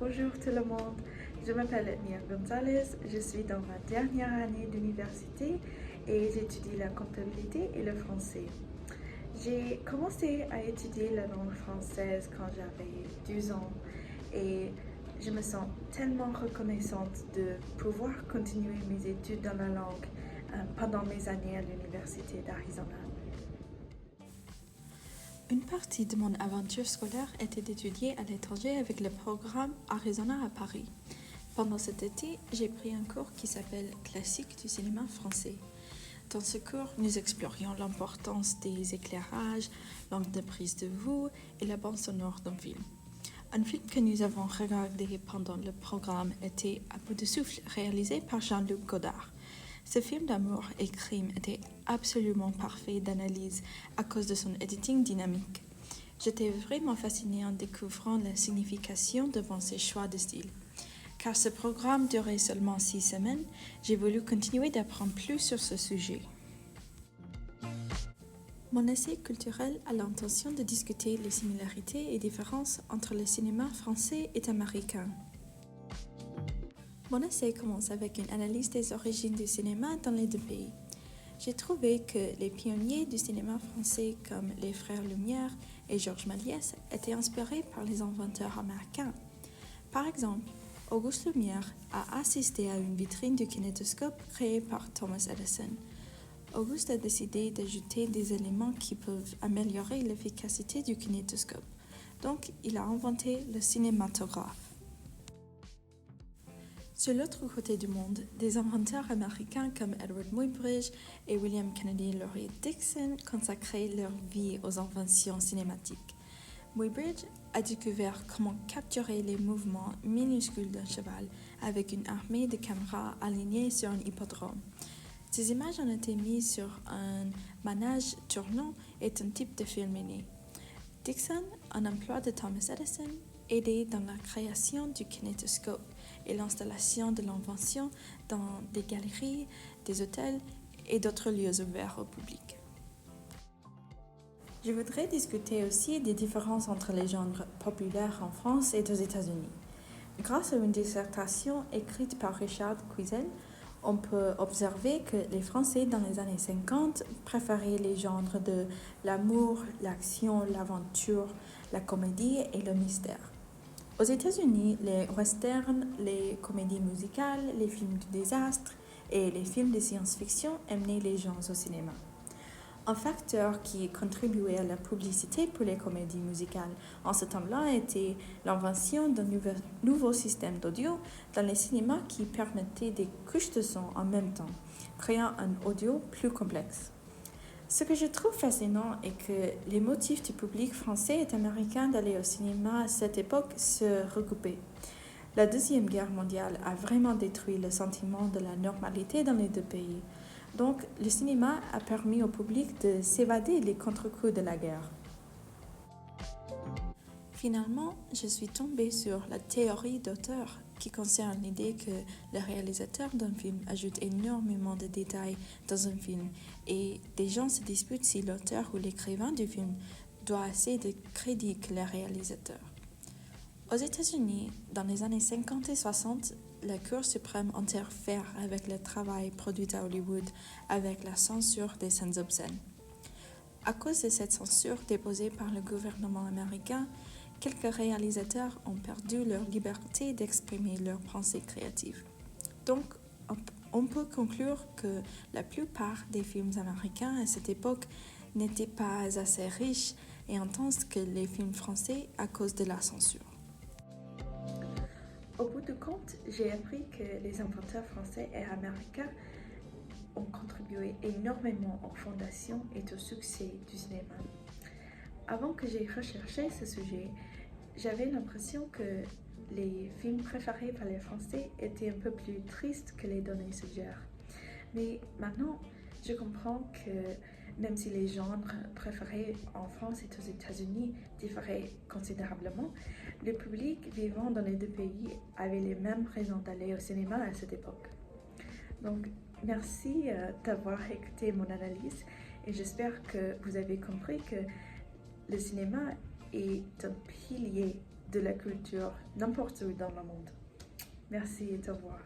Bonjour tout le monde, je m'appelle Nia Gonzalez, je suis dans ma dernière année d'université et j'étudie la comptabilité et le français. J'ai commencé à étudier la langue française quand j'avais 12 ans et je me sens tellement reconnaissante de pouvoir continuer mes études dans la langue pendant mes années à l'université d'Arizona. Une partie de mon aventure scolaire était d'étudier à l'étranger avec le programme Arizona à Paris. Pendant cet été, j'ai pris un cours qui s'appelle Classique du cinéma français. Dans ce cours, nous explorions l'importance des éclairages, l'angle de prise de vue et la bande sonore d'un film. Un film que nous avons regardé pendant le programme était À bout de souffle, réalisé par Jean-Luc Godard. Ce film d'amour et crime était absolument parfait d'analyse à cause de son editing dynamique. J'étais vraiment fascinée en découvrant la signification devant ses choix de style. Car ce programme durait seulement 6 semaines, j'ai voulu continuer d'apprendre plus sur ce sujet. Mon essai culturel a l'intention de discuter les similarités et différences entre le cinéma français et américain. Mon essai commence avec une analyse des origines du cinéma dans les deux pays. J'ai trouvé que les pionniers du cinéma français comme les frères Lumière et Georges Méliès étaient inspirés par les inventeurs américains. Par exemple, Auguste Lumière a assisté à une vitrine du kinétoscope créée par Thomas Edison. Auguste a décidé d'ajouter des éléments qui peuvent améliorer l'efficacité du kinétoscope. Donc, il a inventé le cinématographe. Sur l'autre côté du monde, des inventeurs américains comme Edward Muybridge et William Kennedy Laurie Dixon consacraient leur vie aux inventions cinématiques. Muybridge a découvert comment capturer les mouvements minuscules d'un cheval avec une armée de caméras alignées sur un hippodrome. Ces images ont été mises sur un manège tournant et un type de film est né. Dixon, un emploi de Thomas Edison, aidait dans la création du kinétoscope et l'installation de l'invention dans des galeries, des hôtels et d'autres lieux ouverts au public. Je voudrais discuter aussi des différences entre les genres populaires en France et aux États-Unis. Grâce à une dissertation écrite par Richard Cuisel, on peut observer que les Français dans les années 50 préféraient les genres de l'amour, l'action, l'aventure, la comédie et le mystère. Aux États-Unis, les westerns, les comédies musicales, les films de désastre et les films de science-fiction amenaient les gens au cinéma. Un facteur qui contribuait à la publicité pour les comédies musicales en ce temps-là était l'invention d'un nouveau système d'audio dans les cinémas qui permettait des couches de son en même temps, créant un audio plus complexe. Ce que je trouve fascinant est que les motifs du public français et américain d'aller au cinéma à cette époque se recoupaient. La Deuxième Guerre mondiale a vraiment détruit le sentiment de la normalité dans les deux pays. Donc, le cinéma a permis au public de s'évader les contre-coups de la guerre. Finalement, je suis tombée sur la théorie d'auteur qui concerne l'idée que le réalisateur d'un film ajoute énormément de détails dans un film et des gens se disputent si l'auteur ou l'écrivain du film doit assez de crédit que le réalisateur. Aux États-Unis, dans les années 50 et 60, la Cour suprême interfère avec le travail produit à Hollywood avec la censure des scènes obscènes. À cause de cette censure déposée par le gouvernement américain, quelques réalisateurs ont perdu leur liberté d'exprimer leurs pensées créatives. Donc, on peut conclure que la plupart des films américains à cette époque n'étaient pas assez riches et intenses que les films français à cause de la censure. Au bout du compte, j'ai appris que les inventeurs français et américains ont contribué énormément aux fondations et au succès du cinéma. Avant que j'ai recherché ce sujet, j'avais l'impression que les films préférés par les Français étaient un peu plus tristes que les données suggèrent. Mais maintenant, je comprends que même si les genres préférés en France et aux États-Unis différaient considérablement, le public vivant dans les deux pays avait les mêmes raisons d'aller au cinéma à cette époque. Donc, merci d'avoir écouté mon analyse et j'espère que vous avez compris que le cinéma est un pilier de la culture n'importe où dans le monde. Merci et au revoir.